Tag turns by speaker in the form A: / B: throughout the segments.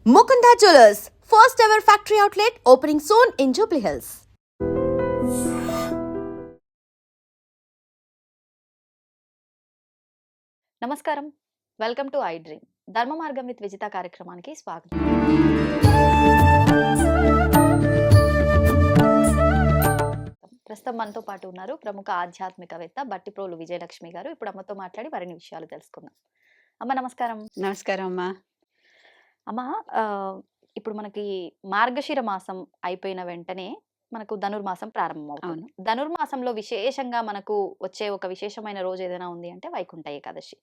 A: Mukunda Jewelers, first ever factory outlet opening soon in Jubilee Hills.
B: నమస్కారం, welcome to I dream. ధర్మ మార్గం with Vijitha కార్యక్రమానికి స్వాగతం. ప్రస్తుతం మనతో పాటు ఉన్నారు ప్రముఖ ఆధ్యాత్మికవేత్త బట్టిప్రోలు విజయలక్ష్మి గారు. ఇప్పుడు అమ్మతో మాట్లాడి మరిన్ని విషయాలు తెలుసుకుందాం. అమ్మ నమస్కారం.
C: నమస్కారం అమ్మా.
B: అమ్మ, ఇప్పుడు మనకి మార్గశిర మాసం అయిపోయిన వెంటనే మనకు ధనుర్మాసం ప్రారంభమవుతుంది. ధనుర్మాసంలో విశేషంగా మనకు వచ్చే ఒక విశేషమైన రోజు ఏదైనా ఉంది అంటే వైకుంఠ ఏకాదశి.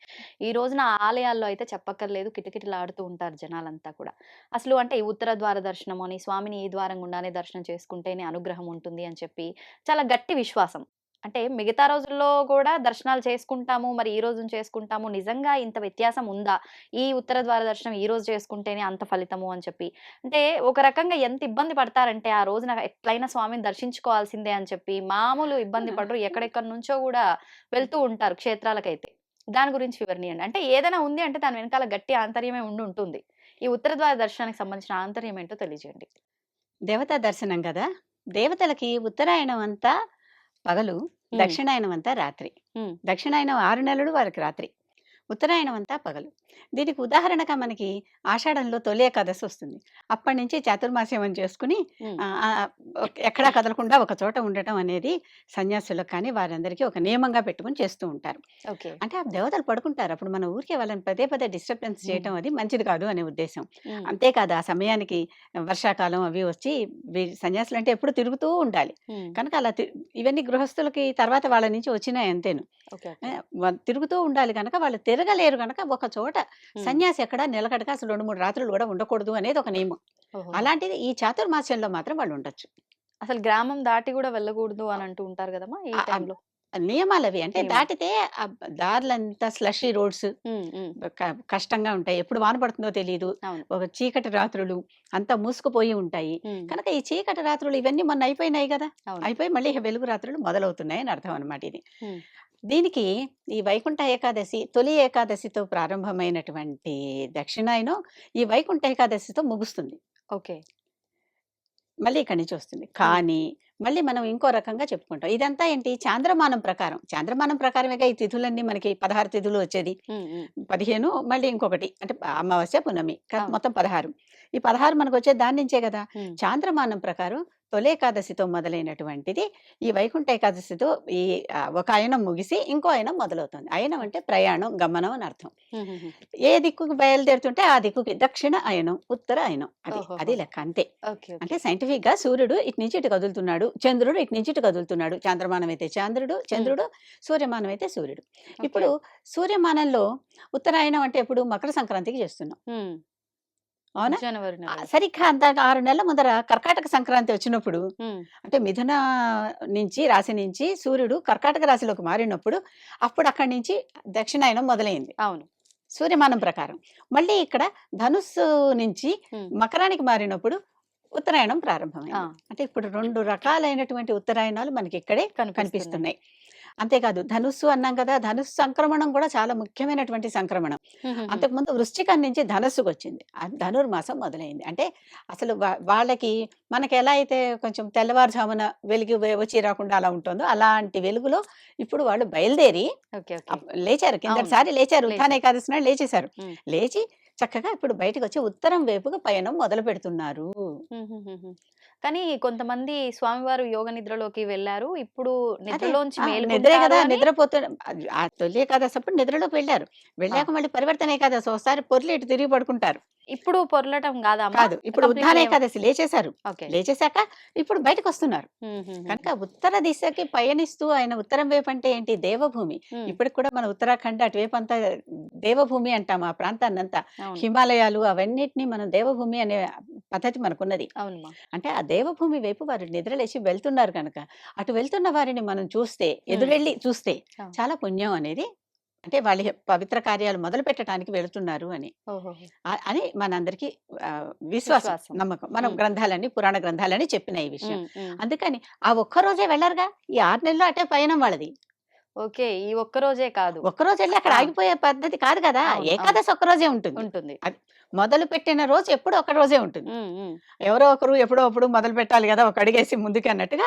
B: ఈ రోజున ఆలయాల్లో అయితే చెప్పక్కర్లేదు, కిటకిటలాడుతూ ఉంటారు జనాలంతా కూడా. అసలు అంటే ఈ ఉత్తర ద్వార దర్శనం అని, స్వామిని ఈ ద్వారం గుండానే దర్శనం చేసుకుంటేనే అనుగ్రహం ఉంటుంది అని చెప్పి చాలా గట్టి విశ్వాసం. అంటే మిగతా రోజుల్లో కూడా దర్శనాలు చేసుకుంటాము, మరి ఈ రోజు చేసుకుంటాము, నిజంగా ఇంత వ్యత్యాసం ఉందా, ఈ ఉత్తర ద్వార దర్శనం ఈ రోజు చేసుకుంటేనే అంత ఫలితము అని చెప్పి, అంటే ఒక రకంగా ఎంత ఇబ్బంది పడతారంటే ఆ రోజున ఎట్లయినా స్వామిని దర్శించుకోవాల్సిందే అని చెప్పి మామూలు ఇబ్బంది పడరు, ఎక్కడెక్కడి నుంచో కూడా వెళ్తూ ఉంటారు క్షేత్రాలకైతే. దాని గురించి వివరణీయండి. అంటే ఏదైనా ఉంది అంటే దాని వెనకాల గట్టి ఆంతర్యమే ఉంటుంది. ఈ ఉత్తర ద్వార దర్శనానికి సంబంధించిన ఆంతర్యం ఏంటో తెలియజేయండి.
C: దేవతా దర్శనం కదా, దేవతలకి ఉత్తరాయణం అంతా పగలు, దక్షిణాయనం అంతా రాత్రి. దక్షిణాయనం 6 నెలలు వారికి రాత్రి, ఉత్తరాయణం అంతా పగలు. దీనికి ఉదాహరణగా మనకి ఆషాఢంలో తొలి ఏకాదశి వస్తుంది. అప్పటి నుంచి చాతుర్మాస్యం అని చేసుకుని ఎక్కడా కదలకుండా ఒక చోట ఉండటం అనేది సన్యాసులకు కానీ వారందరికీ ఒక నియమంగా పెట్టుకుని చేస్తూ ఉంటారు. అంటే ఆ దేవతలు పడుకుంటారు, అప్పుడు మన ఊరికే వాళ్ళని పదే పదే డిస్టర్బెన్స్ చేయటం అది మంచిది కాదు అనే ఉద్దేశం. అంతేకాదు ఆ సమయానికి వర్షాకాలం అవి వచ్చి సన్యాసులు అంటే ఎప్పుడు తిరుగుతూ ఉండాలి కనుక అలా ఇవన్నీ గృహస్థులకి తర్వాత వాళ్ళ నుంచి వచ్చినాయి అంతేను. తిరుగుతూ ఉండాలి కనుక వాళ్ళు తిరగలేరు కనుక ఒక చోట సన్యాసి ఎక్కడ నిలకడగా అసలు 2-3 రాత్రులు కూడా ఉండకూడదు అనేది ఒక నియమం. అలాంటిది ఈ చాతుర్మాస్యంలో మాత్రం వాళ్ళు ఉండొచ్చు.
B: అసలు గ్రామం దాటి కూడా వెళ్ళకూడదు అని అంటూ ఉంటారు కదమ్మా ఈ టైంలో.
C: నియమాలు అవి అంటే దాటితే ఆ దారులంతా స్లషీ రోడ్స్ కష్టంగా ఉంటాయి, ఎప్పుడు వాన పడుతుందో తెలియదు, ఒక చీకటి రాత్రులు అంతా మూసుకుపోయి ఉంటాయి కనుక ఈ చీకటి రాత్రులు ఇవన్నీ మొన్న అయిపోయినాయి కదా, అయిపోయి మళ్ళీ వెలుగు రాత్రులు మొదలవుతున్నాయి అని అర్థం అనమాట. ఇది దీనికి ఈ వైకుంఠ ఏకాదశి తొలి ఏకాదశితో ప్రారంభమైనటువంటి దక్షిణాయనం ఈ వైకుంఠ ఏకాదశితో ముగుస్తుంది. మళ్ళీ ఇక్కడి నుంచి వస్తుంది. కానీ మళ్ళీ మనం ఇంకో రకంగా చెప్పుకుంటాం. ఇదంతా ఏంటి, చాంద్రమానం ప్రకారం. చాంద్రమానం ప్రకారమేగా ఈ తిథులన్నీ మనకి 16 తిథులు వచ్చేది. 15 మళ్ళీ ఇంకొకటి అంటే అమావాస్య పున్నమి మొత్తం 16. ఈ 16 మనకు వచ్చే దాని నుంచే కదా. చాంద్రమానం ప్రకారం తొలి ఏకాదశితో మొదలైనటువంటిది ఈ వైకుంఠ ఏకాదశితో ఈ ఒక అయనం ముగిసి ఇంకో అయనం మొదలవుతుంది. అయనం అంటే ప్రయాణం, గమనం అని అర్థం. ఏ దిక్కుకు బయలుదేరుతుంటే ఆ దిక్కుకి దక్షిణ అయనం, ఉత్తర అయనం, అది లెక్క అంతే. అంటే సైంటిఫిక్ గా సూర్యుడు ఇటు నుంచి ఇటు కదులుతున్నాడు, చంద్రుడు ఇటు నుంచి ఇటు కదులుతున్నాడు. చాంద్రమానం అయితే చంద్రుడు, సూర్యమానం అయితే సూర్యుడు. ఇప్పుడు సూర్యమానంలో ఉత్తరాయణం అంటే ఎప్పుడు మకర సంక్రాంతికి చేస్తున్నాం, అవునా? సరిగ్గా అంత 6 నెలల ముందర కర్కాటక సంక్రాంతి వచ్చినప్పుడు అంటే మిథున నుంచి రాశి నుంచి సూర్యుడు కర్కాటక రాశిలోకి మారినప్పుడు అప్పుడు అక్కడి నుంచి దక్షిణాయనం మొదలైంది. అవును, సూర్యమానం ప్రకారం. మళ్ళీ ఇక్కడ ధనుస్సు నుంచి మకరానికి మారినప్పుడు ఉత్తరాయణం ప్రారంభమైంది. అంటే ఇప్పుడు 2 రకాలైనటువంటి ఉత్తరాయణాలు మనకి ఇక్కడే కనిపిస్తున్నాయి. అంతేకాదు ధనుస్సు అన్నాం కదా, ధనుస్సు సంక్రమణం కూడా చాలా ముఖ్యమైనటువంటి సంక్రమణం. అంతకుముందు వృశ్చికం నుంచి ధనుస్సుకు వచ్చింది, ధనుర్మాసం మొదలైంది. అంటే అసలు వాళ్ళకి మనకి ఎలా అయితే కొంచెం తెల్లవారుజామున వెలుగు వచ్చి రాకుండా అలా ఉంటుందో అలాంటి వెలుగులో ఇప్పుడు వాళ్ళు బయలుదేరి లేచారు, కిందటిసారి లేచారు, ఉత్థాన ఏకాదశి నాడు లేచేశారు. లేచి చక్కగా ఇప్పుడు బయటకు వచ్చి ఉత్తరం వైపుగా పయనం మొదలు పెడుతున్నారు.
B: కానీ కొంతమంది స్వామివారు యోగ నిద్రలోకి వెళ్ళారు, ఇప్పుడు నిద్రలోంచి
C: నిద్రే కదా, నిద్రపోతున్న ఆ తొలి ఏకాదశి అప్పుడు నిద్రలోకి వెళ్ళాక మళ్ళీ పరివర్తన ఏకాదశి ఒకసారి పొర్లి ఇటు తిరిగి పడుకుంటారు.
B: ఇప్పుడు పొరలటం కాదు,
C: ఇప్పుడు ఉత్థాన ఏకాదశి లేచేశారు, లేచేశాక ఇప్పుడు బయటకు వస్తున్నారు కనుక ఉత్తర దిశకి పయనిస్తూ ఆయన ఉత్తరం వైపు అంటే ఏంటి, దేవభూమి. ఇప్పటికి కూడా మన ఉత్తరాఖండ్ అటువైపు అంతా దేవభూమి అంటాం. ఆ ప్రాంతాన్ని అంతా హిమాలయాలు అవన్నిటిని మనం దేవభూమి అనే పద్ధతి మనకున్నది. అంటే ఆ దేవభూమి వైపు వారు నిద్రలేసి వెళ్తున్నారు కనుక అటు వెళ్తున్న వారిని మనం చూస్తే, ఎదురెళ్ళి చూస్తే చాలా పుణ్యం అనేది, అంటే వాళ్ళ పవిత్ర కార్యాలు మొదలు పెట్టడానికి వెళుతున్నారు అని అని మనందరికి విశ్వాసం, నమ్మకం. మనం గ్రంథాలన్నీ పురాణ గ్రంథాలని చెప్పిన ఈ విషయం. అందుకని ఆ ఒక్క రోజే వెళ్ళరుగా, ఈ 6 నెలలు అటే పయనం వాళ్ళది.
B: ఓకే. ఈ ఒక్క రోజే కాదు.
C: ఒక్కరోజు వెళ్ళి అక్కడ
B: ఆ!
C: ఆగిపోయే పద్ధతి కాదు కదా!
B: అవును. అవును.
C: ఏకాదశి ఒక్కరోజే ఉంటుంది.
B: ఉంటుంది.
C: అది మొదలు పెట్టిన రోజు ఎప్పుడో ఒక రోజే ఉంటుంది.
B: హ్మ్. హ్మ్.
C: ఎవరో ఒకరు ఎప్పుడో అప్పుడు మొదలు పెట్టాలి గదా! ఒక అడుగేసి ముందుకి అన్నట్టుగా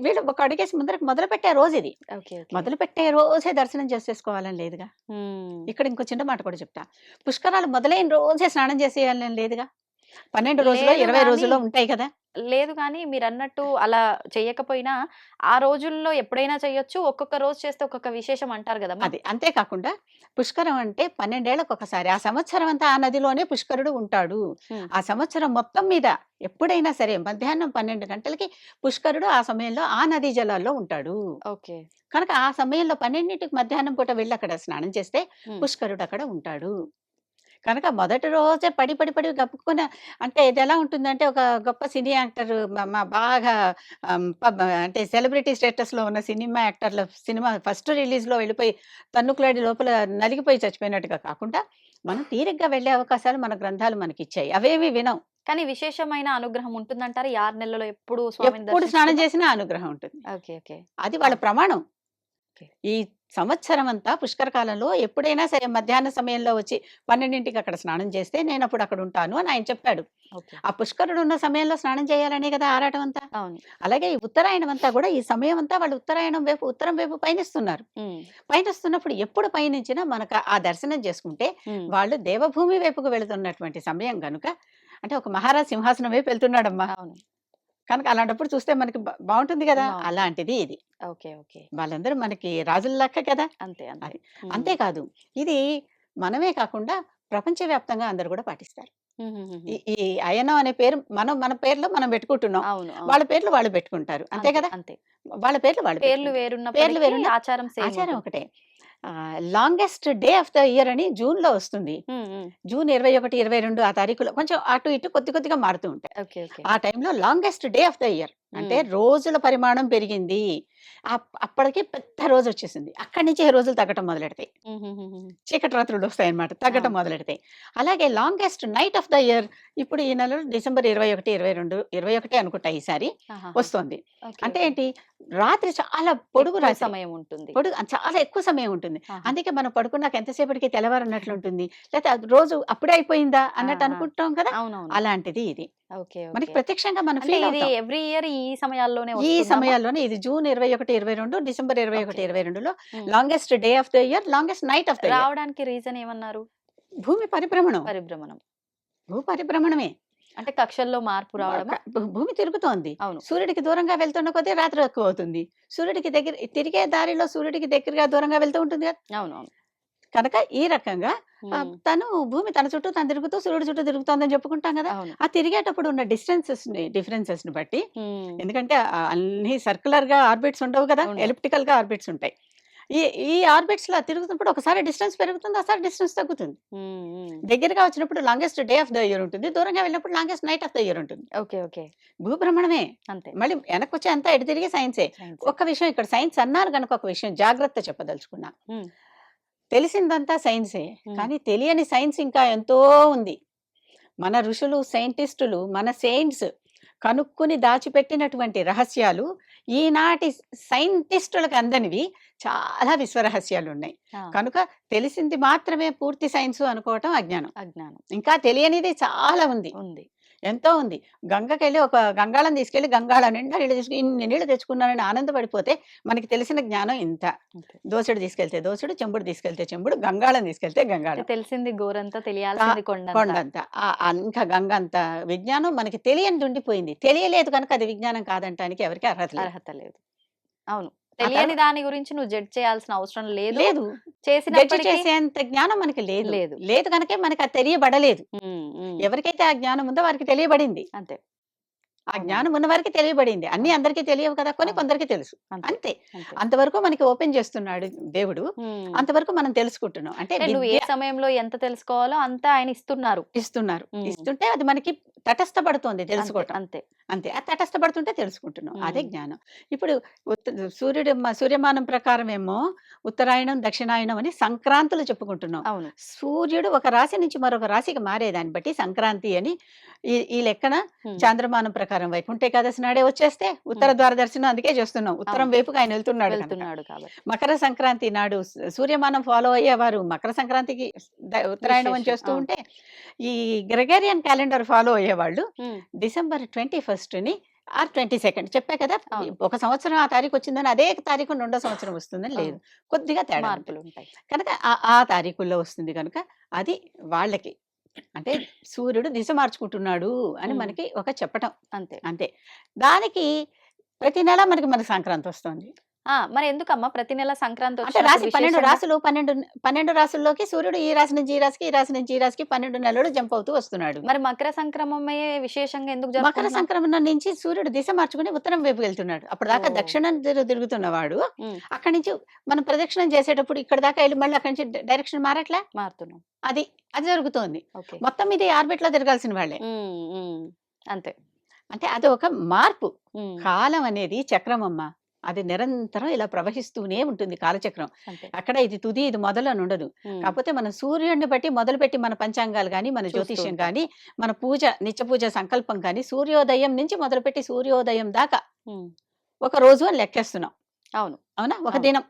C: వీళ్ళు ఒక అడుగేసి ముందరకు మొదలుపెట్టే రోజుది.
B: ఓకే. ఓకే.
C: మొదలుపెట్టే రోజే దర్శనం చేసేసుకోవాలని లేదుగా.
B: హ్మ్.
C: ఇక్కడ ఇంకో చిన్న మాట కూడా చెప్తా. పుష్కరాలు మొదలైన రోజే స్నానం చేసేయాలని లేదుగా. 12 రోజులో,
B: లేదు
C: 20
B: గానీ
C: రోజుల్లో ఉంటాయి కదా!
B: లేదు గానీ మీరన్నట్టు అలా చెయ్యకపోయినా, ఆ రోజుల్లో ఎప్పుడైనా చెయ్యొచ్చు. ఒక్కొక్క రోజు చేస్తే ఒక్కొక్క విశేషం అంటారు గదమ్మా!
C: అది. అంతే కాకుండా పుష్కరం అంటే 12 ఏళ్లకొకసారి. ఆ సంవత్సరం అంతా ఆ నదిలోనే పుష్కరుడు ఉంటాడు.
B: హ్మ్.
C: ఆ సంవత్సరం మొత్తం మీద ఎప్పుడైనా సరే మధ్యాహ్నం 12 గంటలకి పుష్కరుడు ఆ సమయంలో ఆ నదీ జలాల్లో ఉంటాడు.
B: ఓకే.
C: కనుక ఆ సమయంలో 12కి మధ్యాహ్నం పూట వెళ్లి అక్కడ స్నానం చేస్తే
B: హ్మ్.
C: పుష్కరుడు అక్కడ ఉంటాడు. కనుక మొదటి రోజే పడి గబుక్కున అంటే ఇదెలా ఉంటుందంటే ఒక గొప్ప సినీ యాక్టర్ బాగా అంటే సెలబ్రిటీ స్టేటస్‌లో ఉన్న సినిమా యాక్టర్‌ల సినిమా ఫస్ట్ రిలీజ్‌లో వెళ్ళిపోయి తన్నుకులాడి లోపల నలిగిపోయి చచ్చిపోయినట్టుగా కాకుండా, మనం తీరిగ్గా వెళ్ళే అవకాశాలు మన గ్రంథాలు మనకిచ్చాయి. అవేవి వినం.
B: కానీ విశేషమైన అనుగ్రహం ఉంటుందంటారా? ఈ 6 నెలల్లో ఎప్పుడు స్వామిని
C: ఎప్పుడు స్నానం
B: దర్శించుకున్నా?
C: చేసినా అనుగ్రహం ఉంటుంది.
B: ఓకే. ఓకే.
C: అది వాళ్ళ
B: అవును.
C: ప్రమాణం.
B: ఓకే.
C: ఈ సంవత్సరం అంతా పుష్కర కాలంలో ఎప్పుడైనా సరే మధ్యాహ్న సమయంలో వచ్చి 12కి అక్కడ స్నానం చేస్తే నేనప్పుడు అక్కడ ఉంటాను అని ఆయన చెప్పాడు.
B: ఓకే.
C: ఆ పుష్కరుడు ఉన్న సమయంలో స్నానం చేయాలనే కదా ఆరాటం అంతా.
B: అవును.
C: అలాగే ఈ ఉత్తరాయణం అంతా కూడా ఈ సమయం అంతా వాళ్ళు ఉత్తరాయణం వైపు ఉత్తరం వైపు పయనిస్తున్నారు.
B: హ్మ్.
C: పయనిస్తున్నప్పుడు ఎప్పుడు పయనించినా మనకు ఆ దర్శనం చేసుకుంటే
B: హ్మ్.
C: వాళ్ళు దేవభూమి వైపుకు వెళుతున్నటువంటి సమయం గనుక అంటే ఒక మహారాజ్ సింహాసనం వైపు వెళ్తున్నాడమ్మా.
B: అవును.
C: కనుక అలాంటప్పుడు చూస్తే మనకి బావుంటుంది గదా!
B: బావుంటుంది.
C: అలాంటిది ఇది.
B: ఓకే. ఓకే.
C: వాళ్ళందరూ మనకి రాజుల లెక్క కదా!
B: అంతే. అంతే.
C: అది.
B: హ్మ్.
C: అంతేకాదు ఇది మనమే కాకుండా ప్రపంచవ్యాప్తంగా అందరూ గూడా పాటిస్తారు.
B: హుహుహుహు.
C: ఈ ఈ అయనం అనే పేరు మన పేర్లు మనం పెట్టుకుంటున్నాం.
B: అవును. అవును.
C: వాళ్ళ పేర్లు వాళ్ళు పెట్టుకుంటారు. అంతే
B: అంతే.
C: గదా!
B: అంతే.
C: వాళ్ళ పేర్లు వాళ్ళు
B: పేర్లు
C: పెట్టుకుంటారు. పేర్లు
B: వేరున్నప్పటికీ
C: వేరున్నా
B: ఆచారం సేమ్
C: ఆచారం
B: ఉంటుంది.
C: ఒకటే. Longest day of the year అని జూన్‌లో వస్తుంది.
B: హ్మ్. హ్మ్.
C: జూన్ 21, 22 ఆ తారీఖులో కొంచెం అటు ఇటు కొద్దిగా మారుతూ ఉంటాయి.
B: ఓకే. ఓకే.
C: ఆ టైంలో longest day of the year. అంటే
B: హ్మ్.
C: రోజుల పరిమాణం పెరిగింది. అప్పటికి పెద్ద రోజొచ్చేసింది. అక్కడి నుంచి రోజులు తగ్గటం మొదలెడతాయి.
B: హుహుహుహు.
C: చీకటి రాత్రులొస్తాయన్నమాట. తగ్గటం
B: అవును.
C: మొదలెడతాయి. అలాగే longest knight of the year ఇప్పుడు ఈ నెలలో డిసెంబర్ 21, 22, 21 అనుకుంటా ఈసారి
B: ఆహాహా!
C: వస్తోంది.
B: ఓకే.
C: అంటే
B: ఓకే.
C: ఏంటి? రాత్రి చాలా పొడుగు
B: ఎక్కువ
C: రాత్రి.
B: సమయం ఉంటుంది.
C: చాలా ఎక్కువ సమయం ఉంటుంది.
B: ఆహా!
C: అందుకే మనం పడుకున్నాక ఎంతసేపటికి తెల్లవారన్నట్లుంటుంది. లేతే అది రోజు అప్పుడే అయిపోయిందా
B: ఆ!
C: అన్నట్టు
B: ఆ!
C: అనుకుంటాం కదా!
B: అవునవును.
C: అలాంటిది ఇది.
B: ఓకే.
C: మనకి
B: ఓకే.
C: ప్రత్యక్షంగా మనం
B: అంటే
C: ఫీల్
B: ఇది
C: అవుతాం.
B: ఎవ్రీ ఇయర్ ఈ సమయాల్లోనే
C: ఈ
B: వస్తుందామా?
C: సమయాల్లోనే ఇది జూన్ 21, 22 డిసెంబర్ 21,
B: ఓకే.
C: 22లో
B: హ్మ్.
C: Longest day of the year, longest knight of the year.
B: రావడానికి రీజన్ ఏమన్నారు?
C: భూమి పరిభ్రమణం.
B: పరిభ్రమణం.
C: భూ పరిభ్రమణమే.
B: అంటే కక్షల్లో మార్పు
C: మ క
B: రావడమా?
C: భూమి తిరుగుతోంది.
B: అవును.
C: సూర్యుడికి దూరంగా వెళ్తున్న కొద్దీ రాత్రి ఎక్కువవుతుంది. సూర్యుడికి దగ్గర తిరిగే దారిలో సూర్యుడికి దగ్గరగా దూరంగా వెళ్తూ ఉంటుంది కదా!
B: అవునవును.
C: కనుక ఈ రకంగా
B: హ్మ్.
C: భూమి తన చుట్టూ తను తిరుగుతూ సూర్యుడి చుట్టూ తిరుగుతోందని చెప్పుకుంటాం కదా!
B: అవును.
C: ఆ తిరిగేటప్పుడు ఉన్న డిఫరెన్సెస్‌ని బట్టి
B: హ్మ్.
C: ఎందుకంటే అన్నీ సర్క్యులర్‌గా ఆర్బిట్స్ ఉండవు కదా!
B: ఉండవు.
C: ఎలిప్టికల్‌గా ఆర్బిట్స్ ఉంటాయి. ఈ ఈ ఆర్బిట్స్‌లో తిరుగుతున్నప్పుడు ఒకసారి డిస్టెన్స్ పెరుగుతుంది. ఒకసారి డిస్టెన్స్ తగ్గుతుంది.
B: హ్మ్. హ్మ్.
C: దగ్గరగా వచ్చినప్పుడు longest day of the year ఉంటుంది. దూరంగా వెళ్ళినప్పుడు longest knight of the year ఉంటుంది.
B: ఓకే. ఓకే.
C: భూభ్రమణమే.
B: అంతే.
C: మళ్ళీ వెనక్కొచ్చి అంతా ఎటు తిరిగి సైన్సే.
B: సైన్సే.
C: ఒక్క విషయం ఇక్కడ సైన్స్ అన్నారు గనుక ఒక విషయం జాగ్రత్త చెప్పదలుచుకున్నా.
B: హ్మ్.
C: తెలిసిందంతా సైన్సే.
B: హ్మ్.
C: కానీ తెలియని సైన్స్ ఇంకా ఎంతో ఉంది. మన ఋషులు, సైంటిస్టులు, మన సెయింట్స్ కనుక్కొని దాచిపెట్టినటువంటి రహస్యాలు ఈనాటి సైంటిస్టులకు అందనివి చాలా విశ్వరహస్యాలున్నాయి.
B: ఆ!
C: కనుక తెలిసింది మాత్రమే పూర్తి సైన్సు అనుకోవటం అజ్ఞానం.
B: అజ్ఞానం
C: ఇంకా తెలియనిది చాలా ఉంది.
B: ఉంది.
C: ఎంతో ఉంది. గంగకెళ్ళి ఒక గంగాళం తీసుకెళ్ళి గంగాళం నిండా నీళ్ళు తీసుకొని ఇన్ని నీళ్ళు తెచ్చుకున్నానని ఆనందపడిపోతే మనకి తెలిసిన జ్ఞానం ఇంత.
B: అంతే.
C: దోసెడు తీసుకెళ్తే దోసెడు, చెంబుడు తీసుకెళ్తే చెంబుడు, గంగాళం తీసుకెళ్తే
B: అంటే
C: గంగాళం.
B: తెలిసింది గోరంత,
C: కా
B: తెలియాల్సింది కొండంత.
C: కొండంత. ఇంకా గంగంత విజ్ఞానం మనకి తెలియనిది ఉండిపోయింది. తెలియలేదు కనుక అది విజ్ఞానం కాదంటానికి ఎవరికీ అర్హత లేదు.
B: అర్హత లేదు. అవును.
C: ఆ
B: తెలియని దాని గురించి నువ్వు జడ్జ్ చేయాల్సిన అవసరం లేదు.
C: లేదు. జడ్జి
B: చేసినప్పటికీ
C: చేసేంత జ్ఞానం మనకి లేదు.
B: లేదు.
C: లేదు గనకే మనకది తెలియబడలేదు.
B: హ్మ్. హ్మ్.
C: ఎవరికైతే ఆ జ్ఞానం ఉందో వారికి తెలియబడింది.
B: అంతే.
C: ఆ
B: అవునవును.
C: జ్ఞానం ఉన్నవారికి తెలియబడింది. అన్నీ
B: అవును.
C: అందరికీ తెలియవు కదా! కొన్ని
B: అవును.
C: కొందరికి తెలుసు.
B: అంతే.
C: అంతే.
B: అంతే.
C: అంతవరకు మనకి ఓపెన్ చేస్తున్నాడు దేవుడు.
B: హ్మ్.
C: అంతవరకు మనం తెలుసుకుంటున్నాం. అంటే
B: అంటే నువ్వు ఏ
C: విద్య
B: సమయంలో ఎంత తెలుసుకోవాలో అంత ఆయన ఇస్తున్నారు.
C: ఇస్తున్నారు.
B: హ్మ్.
C: ఇస్తుంటే అది మనకి తటస్థపడుతోంది
B: అంతే.
C: తెలుసుకోవటం.
B: అంతే.
C: అంతే. అది తటస్థపడుతుంటే తెలుసుకుంటున్నాం. అదే
B: హ్మ్.
C: జ్ఞానం. ఇప్పుడు సూర్యమానం ప్రకారమేమో ఉత్తరాయణం, దక్షిణాయనం అని సంక్రాంతులు చెప్పుకుంటున్నాం.
B: అవును.
C: సూర్యుడు ఒక రాశి నుంచి మరొక రాశికి మారేదాన్ని బట్టి సంక్రాంతి అని ఈ లెక్కన
B: ఉమ్,
C: చాంద్రమానం ప్రకారం వైకుంఠ ఏకాదశి నాడే వచ్చేస్తే ఉత్తర ద్వార దర్శనం అందుకే చేస్తున్నాం. ఉత్తరం
B: అవును.
C: వైపుకి ఆయన వెళ్తున్నాడు కనుక.
B: వెళ్తున్నాడు కాబట్టి
C: మకర సంక్రాంతి నాడు సూర్యమానం ఫాలో అయ్యేవారు మకర సంక్రాంతికి ఉత్తరాయణం అని
B: విశేషం.
C: చేస్తూ
B: అవును.
C: ఉంటే, ఈ గ్రెగేరియన్ క్యాలెండర్ ఫాలో అయ్యేవాళ్ళు
B: ఉమ్,
C: డిసెంబర్ 21ని ఆర్ 22 చెప్పా కదా,
B: అవును.
C: ఒక సంవత్సరం ఆ తారీఖు వచ్చిందని అదే తారీఖు రెండో సంవత్సరం వస్తుందని లేదు, కొద్దిగా తేడా ఉంటుంది.
B: మార్పులు ఉంటాయి.
C: కనుక ఆ తారీఖుల్లో వస్తుంది కనుక అది వాళ్ళకి అంటే సూర్యుడు దిశ మార్చుకుంటున్నాడు అని
B: ఉమ్,
C: మనకి ఒక చెప్పటం
B: అంతే.
C: అంతే. దానికి ప్రతి నెల మన సంక్రాంతి వస్తుంది.
B: మరి ఎందుకమ్మా ప్రతి నెల సంక్రాంతి
C: అంటే రాశి 12
B: విశేషంగా?
C: రాసులు 12 రాసుల్లోకి సూర్యుడు ఈ రాశి నుంచి ఈ రాశికి, ఈ రాశి నుంచి ఈ రాశికి 12 నెలలు జంప్ అవుతూ వస్తున్నాడు.
B: మరి మకర సంక్రమమే విశేషంగా ఎందుకు
C: మకర
B: జరుపుకుంటున్నాం?
C: సంక్రమణ నుంచి సూర్యుడు దిశ మార్చుకుని ఉత్తరం వైపు వెళ్తున్నాడు. అప్పుడు దాకా
B: ఓ.
C: దక్షిణం తిరుగుతున్నవాడు
B: ఉమ్,
C: అక్కడి నుంచి మనం ప్రదక్షిణం చేసేటప్పుడు ఇక్కడ దాకా వెళ్ళి మళ్ళీ అక్కడి నుంచి డైరెక్షన్ మారట్లే.
B: మారుతున్నాం.
C: అది అది జరుగుతోంది.
B: ఓకే.
C: మొత్తం ఇది ఆర్బిట్ లో తిరగాల్సిన వాళ్ళే.
B: ఉమ్, ఉమ్, అంతే.
C: అంటే అది ఒక మార్పు.
B: ఉమ్,
C: కాలం అనేది చక్రం అమ్మ. అది నిరంతరం ఇలా ప్రవహిస్తూనే ఉంటుంది కాలచక్రం.
B: అంతే.
C: అక్కడ ఇది తుది ఇది మొదలు అని ఉండదు.
B: ఉమ్,
C: కాకపోతే మన సూర్యుడిని బట్టి మొదలుపెట్టి మన పంచాంగాలు గాని, మన
B: చూస్తూ
C: జ్యోతిష్యం
B: ఉంటాం.
C: గాని, మన పూజ నిత్య పూజ సంకల్పం గాని సూర్యోదయం నుంచి మొదలుపెట్టి సూర్యోదయం దాకా
B: ఉమ్,
C: ఒక రోజు అని లెక్కేస్తున్నాం.
B: అవును.
C: అవునా?
B: అవును.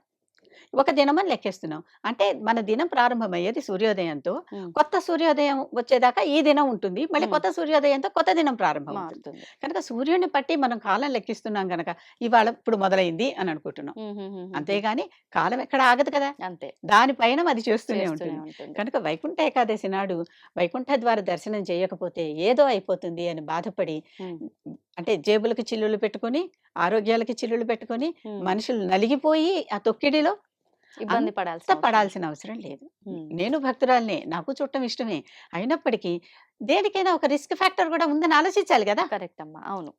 C: ఒక దినం అని లెక్కేస్తున్నాం. అంటే మన దినం ప్రారంభమయ్యేది సూర్యోదయంతో.
B: ఉమ్,
C: కొత్త సూర్యోదయం వచ్చేదాకా ఈ దినం ఉంటుంది. మళ్ళీ
B: ఉమ్,
C: కొత్త సూర్యోదయంతో కొత్త దినం ప్రారంభమవుతుంది.
B: మారుతుంది.
C: కనుక సూర్యుడిని బట్టి మనం కాలం లెక్కిస్తున్నాం గనక ఇవాళ ఇప్పుడు మొదలైంది అని అనుకుంటున్నాం.
B: ఉమ్, ఉమ్, ఉమ్, ఉమ్,
C: అంతేగాని కాలం ఎక్కడ ఆగదు కదా,
B: అంతే.
C: దానిపైన అది చేస్తూనే
B: చేస్తూనే
C: ఉంటుంది.
B: ఉంటుంది.
C: కనుక వైకుంఠ ఏకాదశి నాడు వైకుంఠ ద్వార దర్శనం చేయకపోతే ఏదో అయిపోతుంది అని బాధపడి,
B: ఉమ్,
C: అంటే జేబులకి చిల్లులు పెట్టుకొని, ఆరోగ్యాలకి చిల్లులు పెట్టుకొని,
B: ఉమ్,
C: మనుషులు నలిగిపోయి ఆ తొక్కిడిలో
B: ఇబ్బంది
C: అంత
B: పడాల్సిన
C: పడాల్సిన అవసరం లేదు.
B: ఉమ్,
C: నేను భక్తురాలినే, నాకు చుట్టం ఇష్టమే. అయినప్పటికీ దేనికైనా ఒక రిస్క్ ఫ్యాక్టర్ కూడా ఉందని ఆలోచించాలి కదా.
B: కరెక్ట్ అమ్మా. అవును.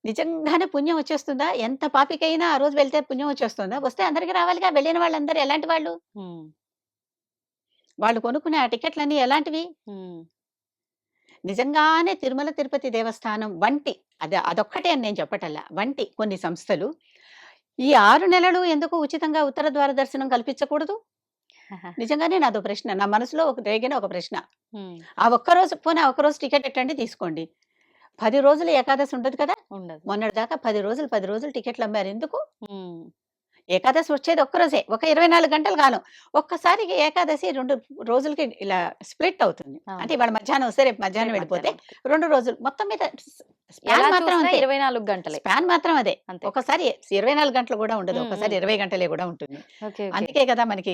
C: నిజంగానే పుణ్యం వచ్చేస్తుందా? ఎంత పాపికైనా ఆ రోజు వెళ్తే పుణ్యం వచ్చేస్తుందా? వస్తే అందరికి రావాలిగా. వెళ్ళిన వాళ్ళందరూ ఎలాంటి వాళ్ళు?
B: ఉమ్,
C: వాళ్ళు కొనుక్కునే ఆ టికెట్లన్నీ ఎలాంటివి?
B: ఉమ్,
C: నిజంగానే తిరుమల తిరుపతి దేవస్థానం వంటి అదొక్కటే అని నేను చెప్పటల్లా. వంటి కొన్ని సంస్థలు ఈ 6 నెలలు ఎందుకు ఉచితంగా ఉత్తర ద్వార దర్శనం కల్పించకూడదు? నిజంగానే నాదో ప్రశ్న. నా మనసులో రేగిన ఒక ప్రశ్న.
B: ఉమ్,
C: ఆ ఒక్కరోజు పోనీ ఆ ఒక్కరోజు టికెట్ ఎట్టండి తీసుకోండి. 10 రోజులు ఏకాదశి ఉండదు కదా.
B: ఉండదు.
C: మొన్నటిదాకా 10 రోజులు టికెట్లు అమ్మారు. ఎందుకు?
B: ఉమ్,
C: ఏకాదశి వచ్చేది ఒక్కరోజే. ఒక 24 గంటల కాలం. ఒక్కసారి ఏకాదశి 2 రోజులకి ఇలా స్ప్లిట్ అవుతుంది.
B: అవును.
C: అంటే ఇవాళ మధ్యాహ్నం వస్తే రేపు మధ్యాహ్నం
B: రేపు
C: వెళ్ళిపోతే
B: మధ్యాహ్నం.
C: 2 రోజులు మొత్తం మీద
B: ఎలా
C: స్పాన్ మాత్రం
B: చూసినా
C: అంతే.
B: 24 గంటలే.
C: స్పాన్ మాత్రం అదే.
B: అంతే.
C: ఒకసారి 24 గంటలు కూడా ఉండదు.
B: ఉమ్,
C: ఒకసారి
B: ఉమ్,
C: 20 గంటలే కూడా ఉంటుంది.
B: ఓకే. ఓకే.
C: అందుకే కదా మనకి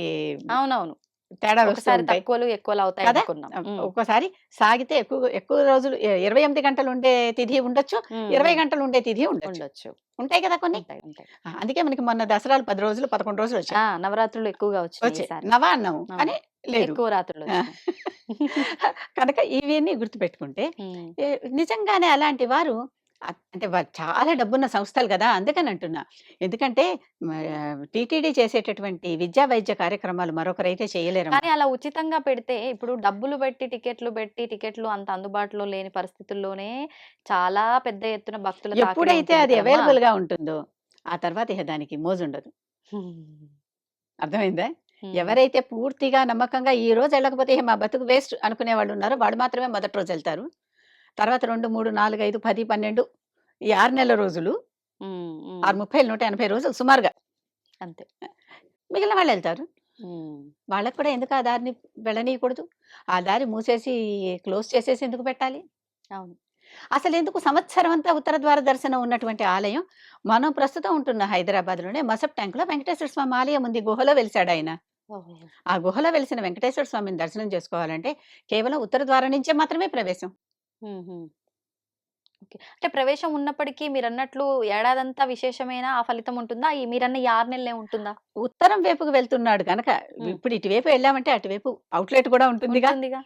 B: అవునవును.
C: తేడాలు వస్తూ
B: ఒకసారి
C: ఉంటాయి
B: తక్కువలు ఎక్కువలు అవుతాయి
C: కదా.
B: అనుకున్నాం. ఉమ్,
C: ఒక్కోసారి సాగితే ఎక్కువ రోజులు 28 గంటలు ఉండే తిథి ఉండొచ్చు,
B: ఉమ్,
C: 20
B: ఉమ్,
C: గంటలు ఉండే తిథి ఉండొచ్చు.
B: ఉండొచ్చు.
C: ఉంటాయి కదా కొన్ని.
B: ఉంటాయి. ఉంటాయి.
C: అందుకే మనకి మొన్న దసరాలు 10 రోజులు 11 రోజులు వచ్చాయి.
B: నవరాత్రులు ఎక్కువగా వచ్చినాయి
C: వచ్చాయి.
B: ఈసారి.
C: నవ అన్నాము
B: అవును.
C: కానీ లేదు.
B: ఎక్కువ రాత్రులు
C: ఆ.
B: వచ్చినాయి.
C: కనుక ఇవన్నీ గుర్తుపెట్టుకుంటే
B: ఉమ్,
C: నిజంగానే అలాంటి వారు అంటే వారు చాలా డబ్బున్న సంస్థలు కదా, అందుకని అంటున్నా. ఎందుకంటే టీటీడీ చేసేటటువంటి విద్యా వైద్య కార్యక్రమాలు మరొకరైతే చేయలేరు.
B: కానీ అలా ఉచితంగా పెడితే ఇప్పుడు డబ్బులు పెట్టి టికెట్లు అంత అందుబాటులో లేని పరిస్థితుల్లోనే చాలా పెద్ద ఎత్తున భక్తుల తాకిడి
C: ఎప్పుడైతే
B: ఉంటుంది
C: అది
B: కదమ్మా.
C: అవైలబుల్ గా ఉంటుందో ఆ తర్వాత ఇక దానికి మోజుండదు.
B: ఉమ్,
C: అర్థమైందా?
B: ఉమ్,
C: ఎవరైతే పూర్తిగా నమ్మకంగా ఈ రోజు వెళ్ళకపోతే "ఇహ మా బతుకు వేస్ట్ అనుకునే వాళ్ళు ఉన్నారో వాళ్ళు మాత్రమే మొదటి రోజు వెళ్తారు. తర్వాత 2, 3, 4, 5, 10, 12 ఈ 6 నెలల రోజులు,
B: ఉమ్, ఉమ్,
C: 6, 30, 180 రోజులు సుమారుగా
B: అంతే.
C: మిగిలిన వాళ్ళు వెళ్తారు.
B: ఉమ్,
C: వాళ్ళకి కూడా ఎందుకు ఆ దారిని వెళ్ళనీయకూడదు? ఆ దారి మూసేసి క్లోజ్ చేసేసి ఎందుకు పెట్టాలి?
B: అవును.
C: అసలు ఎందుకు సంవత్సరం అంతా ఉత్తర ద్వార దర్శనం ఉన్నటువంటి ఆలయం, మనం ప్రస్తుతం ఉంటున్న హైదరాబాద్లోనే మసప్ ట్యాంకులో వెంకటేశ్వర స్వామి ఆలయం ఉంది. గుహలో వెలిసాడు ఆయన.
B: ఓహో.
C: ఆ గుహలో వెలిసిన వెంకటేశ్వర స్వామిని దర్శనం చేసుకోవాలంటే కేవలం ఉత్తర ద్వారం నుంచే మాత్రమే ప్రవేశం.
B: ఉమ్, ఉమ్. ఓకే. అంటే ప్రవేశం ఉన్నప్పటికీ మీరన్నట్లు ఏడాదంతా విశేషమైన ఆ ఫలితం ఉంటుందా? మీరన్న ఈ 6 నెలలే ఉంటుందా?
C: ఉత్తరం వైపుకు వెళ్తున్నాడు గనక
B: ఉమ్,
C: ఇప్పుడు ఇటువైపు వెళ్ళామంటే అటువైపు అవుట్లెట్ కూడా ఉంటుందిగా.
B: ఉంటుందిగా.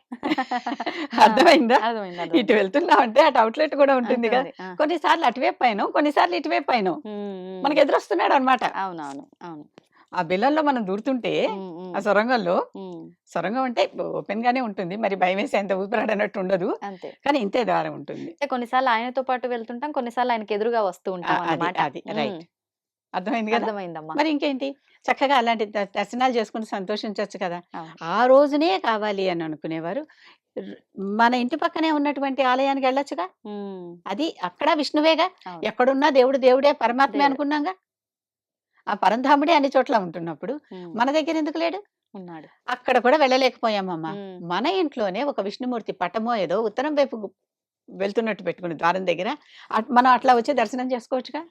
C: అర్థమైందా?
B: అర్థమైంది.
C: ఇటు
B: అర్థమైంది.
C: వెళ్తున్నామంటే అటు అవుట్లెట్ కూడా ఉంటుందిగా.
B: ఉంటుంది.
C: కొన్నిసార్లు అటువైపు పైన, కొన్నిసార్లు ఇటువైపు పైన
B: ఉమ్, ఉమ్.
C: మనకు ఎదురొస్తున్నాడు అనమాట.
B: అవునవును. అవును.
C: ఆ బిల్లంలో మనం దూరుతుంటే
B: ఉమ్, ఉమ్,
C: ఆ సొరంగంలో,
B: ఉమ్,
C: సొరంగం అంటే ఓపెన్ గానే ఉంటుంది. మరి భయం వేసేంత ఊపిరాడనట్టు ఉండదు.
B: అంతే.
C: కానీ ఇంతే దారం ఉంటుంది.
B: అంటే కొన్నిసార్లు ఆయనతో పాటు వెళ్తుంటాం. కొన్నిసార్లు ఆయనకి ఎదురుగా వస్తూ ఉంటాం
C: అది
B: అన్నమాట.
C: అది రైట్. అర్థమైంది కదా.
B: అర్థమైందమ్మా.
C: మరి ఇంకేంటి, చక్కగా అలాంటి దర్శనాలు చేసుకుని సంతోషించవచ్చు కదా.
B: అవును.
C: ఆ రోజునే కావాలి అని అనుకునేవారు ర్- మన ఇంటి పక్కనే ఉన్నటువంటి ఆలయానికి వెళ్ళొచ్చుగా. అది అక్కడ విష్ణువేగా.
B: అవును.
C: ఎక్కడున్నా దేవుడు దేవుడే, పరమాత్మే
B: దేవుడే.
C: అనుకున్నాగా. ఆ పరంధాముడే అన్ని చోట్ల ఉంటున్నప్పుడు మన దగ్గర ఎందుకు లేడు?
B: ఉన్నాడు.
C: అక్కడ కూడా వెళ్ళలేకపోయామమ్మా.
B: ఉమ్.
C: మన ఇంట్లోనే ఒక విష్ణుమూర్తి పటమో ఏదో ఉత్తరం వైపు వెళ్తున్నట్టు పెట్టుకుని ద్వారం దగ్గర మనం అట్లా వచ్చి దర్శనం చేసుకోవచ్చుగా.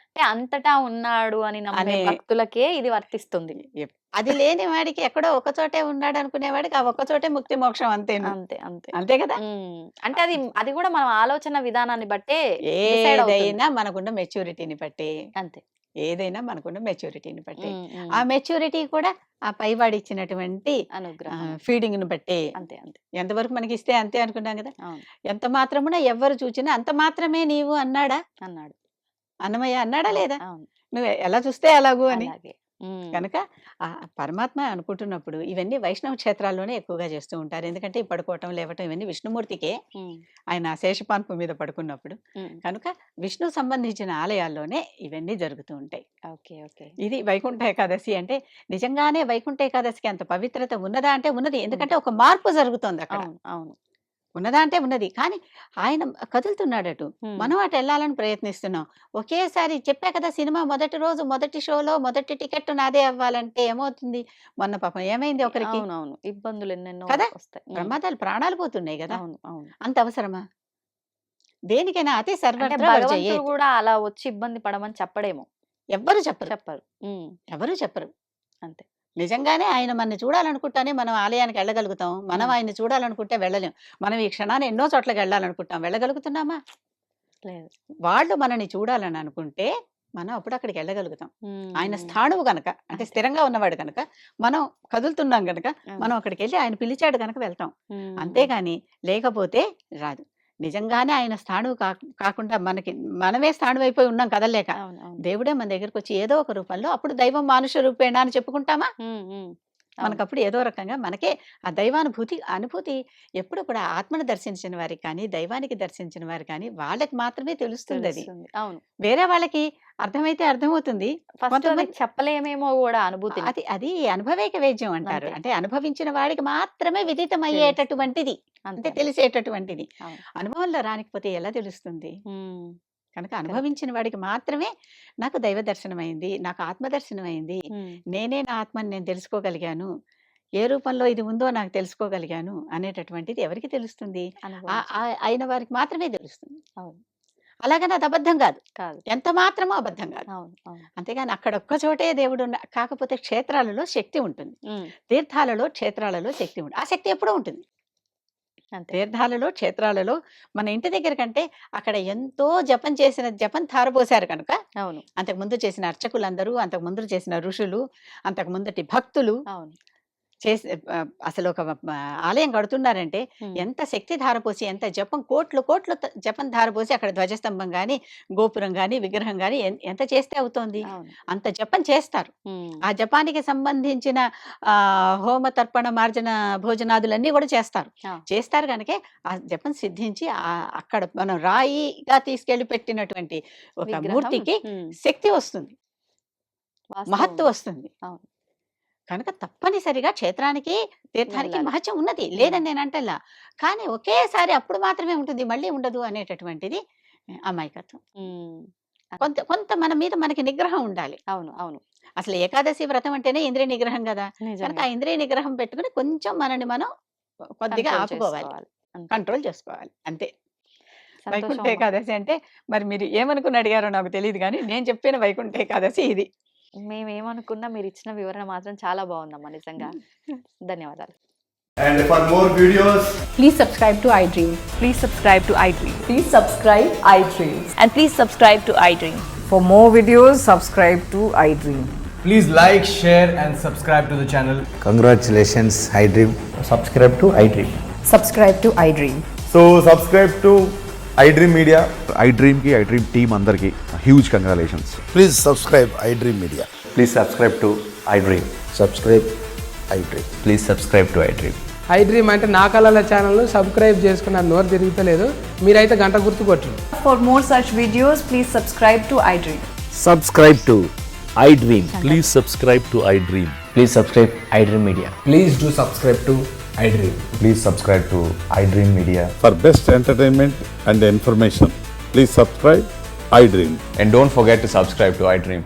B: అంటే అంతటా ఉన్నాడు అని నమ్మే
C: అనే
B: భక్తులకే ఇది వర్తిస్తుంది.
C: అది లేని వాడికి ఎక్కడో ఒక చోటే ఉన్నాడు అనుకునేవాడికి ఆ ఒక్క చోటే ముక్తి మోక్షం అంతేను.
B: అంతే అంతే.
C: అంతే కదా.
B: అంటే అది కూడా మనం ఆలోచన విధానాన్ని బట్టే డిసైడ్ అవుతుంది.
C: ఏదైనా మనకున్న మెచ్యూరిటీని బట్టి,
B: అంతే.
C: ఏదైనా మనకున్న మెచ్యూరిటీని బట్టి,
B: ఉమ్.
C: ఆ మెచ్యూరిటీ కూడా ఆ పైవాడి ఇచ్చినటువంటి
B: అనుగ్రహం.
C: ఫీడింగ్ ని బట్టి.
B: అంతే అంతే.
C: ఎంతవరకు మనకి ఇస్తే అంతే అనుకున్నాం కదా.
B: అవును.
C: ఎంత మాత్రమున ఎవ్వరు చూచినా అంత మాత్రమే నీవు అన్నాడా
B: అన్నాడు.
C: అన్నమయ్య అన్నాడా లేదా?
B: అవును.
C: నువ్వు ఎలా చూస్తే అలాగూ అని.
B: అలాగే.
C: కనుక ఆ పరమాత్మ అనుకుంటున్నప్పుడు ఇవన్నీ వైష్ణవ క్షేత్రాల్లోనే ఎక్కువగా చేస్తూ ఉంటారు. ఎందుకంటే ఈ పడుకోవటం లేవటం ఇవన్నీ విష్ణుమూర్తికే. ఆయన శేషపాన్పు మీద పడుకున్నప్పుడు. కనుక విష్ణు సంబంధించిన ఆలయాల్లోనే ఇవన్నీ జరుగుతూ ఉంటాయి.
B: Okay okay.
C: ఇది వైకుంఠ ఏకాదశి అంటే నిజంగానే వైకుంఠ ఏకాదశికి అంత పవిత్రత ఉన్నదా అంటే ఉన్నది. ఎందుకంటే ఒక మార్పు జరుగుతోంది అక్కడ.
B: అవును అవును.
C: ఉన్నదా అంటే ఉన్నది. కానీ ఆయన కదులుతున్నాడటు. మనం అటు వెళ్ళాలని ప్రయత్నిస్తున్నాం. ఒకేసారి చెప్పా కదా, సినిమా మొదటి రోజు మొదటి షోలో మొదటి టికెట్ నాదే అవ్వాలంటే ఏమవుతుంది? మొన్న పాపం ఏమైంది ఒకరికి?
B: అవునవును. ఇబ్బందులు ఎన్నెన్నో
C: కదా.
B: వస్తాయి.
C: ప్రమాదాలు, ప్రాణాలు పోతున్నాయి కదా.
B: అవును అవును.
C: అంత అవసరమా? దేనికైనా అతి
B: అంటే
C: సర్వత్ర
B: భగవంతుడు
C: వర్జయేత్.
B: కూడా అలా వచ్చి ఇబ్బంది పడమని చెప్పడేమో.
C: ఎవ్వరు చెప్పరు.
B: చెప్పరు.
C: ఎవరు చెప్పరు.
B: అంతే.
C: నిజంగానే ఆయన మనని చూడాలనుకుంటానే మనం ఆలయానికి వెళ్ళగలుగుతాం. మనం ఆయన్ని చూడాలనుకుంటే వెళ్ళలేం. మనం ఈ క్షణాన్ని ఎన్నో చోట్లకి వెళ్ళాలనుకుంటాం. వెళ్ళగలుగుతున్నామా?
B: లేదు.
C: వాళ్ళు మనని చూడాలని అనుకుంటే మనం అప్పుడు అక్కడికి వెళ్ళగలుగుతాం. ఆయన స్థాణువు గనక, అంటే స్థిరంగా ఉన్నవాడు గనక, మనం కదులుతున్నాం గనక మనం అక్కడికి వెళ్ళి ఆయన పిలిచాడు గనక వెళ్తాం. అంతేగాని లేకపోతే రాదు. నిజంగానే ఆయన స్థాణువు కాకుండా మనమే స్థాణువైపోయి ఉన్నాం కదలలేక. దేవుడే మన దగ్గరికి వచ్చి ఏదో ఒక రూపంలో, అప్పుడు దైవం మానుష రూపేణ అని చెప్పుకుంటామా? మనకప్పుడు ఏదో రకంగా మనకే ఆ అనుభూతి ఎప్పుడు కూడా ఆత్మను దర్శించిన వారికి కానీ, దైవానికి దర్శించిన వారు కానీ వాళ్ళకి మాత్రమే తెలుస్తుంది అది.
B: అవును.
C: వేరే వాళ్ళకి అర్థమైతే అర్థమవుతుంది. కొంతమంది
B: చెప్పలేమేమో కూడా అనుభూతి.
C: అది అనుభవేక వేద్యం అంటారు. అంటే అనుభవించిన వాడికి మాత్రమే విదితమయ్యేటటువంటిది, అంటే తెలిసేటటువంటిది. అనుభవంలో రానికపోతే ఎలా తెలుస్తుంది? కనుక అనుభవించిన వాడికి మాత్రమే నాకు దైవ దర్శనం అయింది, నాకు ఆత్మ దర్శనం అయింది, నేనే నా ఆత్మని నేను తెలుసుకోగలిగాను, ఏ రూపంలో ఇది ఉందో నాకు తెలుసుకోగలిగాను అనేటటువంటిది ఎవరికి తెలుస్తుంది? అయిన వారికి మాత్రమే తెలుస్తుంది. అలాగని అది అబద్ధం కాదు. ఎంత మాత్రమో అబద్ధం కాదు. అంతేగాని అక్కడ ఒక్క చోటే దేవుడు కాకపోతే క్షేత్రాలలో శక్తి ఉంటుంది. తీర్థాలలో, క్షేత్రాలలో శక్తి ఉంటుంది. ఆ శక్తి ఎప్పుడూ ఉంటుంది. తీర్థాలలో, క్షేత్రాలలో మన ఇంటి దగ్గర కంటే అక్కడ ఎంతో జపం ధారపోశారు కనుక.
B: అవును.
C: అంతకుముందు చేసిన అర్చకులందరూ, అంతకుముందు చేసిన ఋషులు, అంతకుముందటి భక్తులు చేసి అసలు ఒక ఆలయం కడుతున్నారంటే ఎంత శక్తి ధారపోసి, ఎంత జపం, కోట్లు జపం ధారపోసి అక్కడ ధ్వజస్తంభం గాని, గోపురం గాని, విగ్రహం గాని ఎంత చేస్తే అవుతోంది? అంత జపం చేస్తారు. ఆ జపానికి సంబంధించిన హోమ, తర్పణ, మార్జన, భోజనాదులన్నీ కూడా చేస్తారు కనుకే ఆ జపం సిద్ధించి అక్కడ మనం రాయిగా తీసుకెళ్లి పెట్టినటువంటి ఒక మూర్తికి శక్తి వస్తుంది, మహత్వం వస్తుంది. కనుక తప్పనిసరిగా క్షేత్రానికి, తీర్థానికి మహత్యం ఉన్నది, లేదని నేను అంటల్లా. కానీ ఒకేసారి అప్పుడు మాత్రమే ఉంటుంది, మళ్ళీ ఉండదు అనేటటువంటిది అమాయకత్వం. కొంత మన మీద మనకి నిగ్రహం ఉండాలి.
B: అవును అవును.
C: అసలు ఏకాదశి వ్రతం అంటేనే ఇంద్రియ నిగ్రహం కదా. కనుక ఆ ఇంద్రియ నిగ్రహం పెట్టుకుని కొంచెం మనని మనం కొద్దిగా ఆపుకోవాలి, కంట్రోల్ చేసుకోవాలి, అంతే. వైకుంఠ ఏకాదశి అంటే మరి మీరు ఏమనుకుని అడిగారో నాకు తెలియదు, కానీ నేను చెప్పిన వైకుంఠ ఏకాదశి ఇది.
B: మేమేమనుకున్నా మీరు ఇచ్చిన వివరణ మాత్రం చాలా బాగుందమ్మా, నిజంగా. ధన్యవాదాలు.
D: And for more videos,
E: please subscribe to iDream.
F: Please subscribe to iDream.
E: Please subscribe iDream.
F: And please subscribe to iDream.
E: For more videos, subscribe to iDream.
D: please like, share and subscribe to the channel.
G: Congratulations, iDream.
H: Subscribe to iDream.
E: Subscribe to iDream.
H: So subscribe to iDream Media.
G: iDream ki iDream team andarki huge congratulations.
I: Please subscribe iDream Media.
H: Please subscribe to iDream.
I: Subscribe iDream.
H: Please subscribe to iDream.
J: iDream అంటే నా కళల channel subscribe చేసుకున్న నోరు తిరుగుతలేదు, మీరైతే గంట గుర్తు కొట్టండి.
E: For more such videos, please subscribe to iDream.
H: Subscribe to iDream.
K: Please subscribe to iDream.
H: Please subscribe iDream Media.
J: Please do subscribe to
D: iDream.
H: Please subscribe to iDream Media.
I: For best entertainment and information, please subscribe iDream.
H: And don't forget to subscribe to iDream.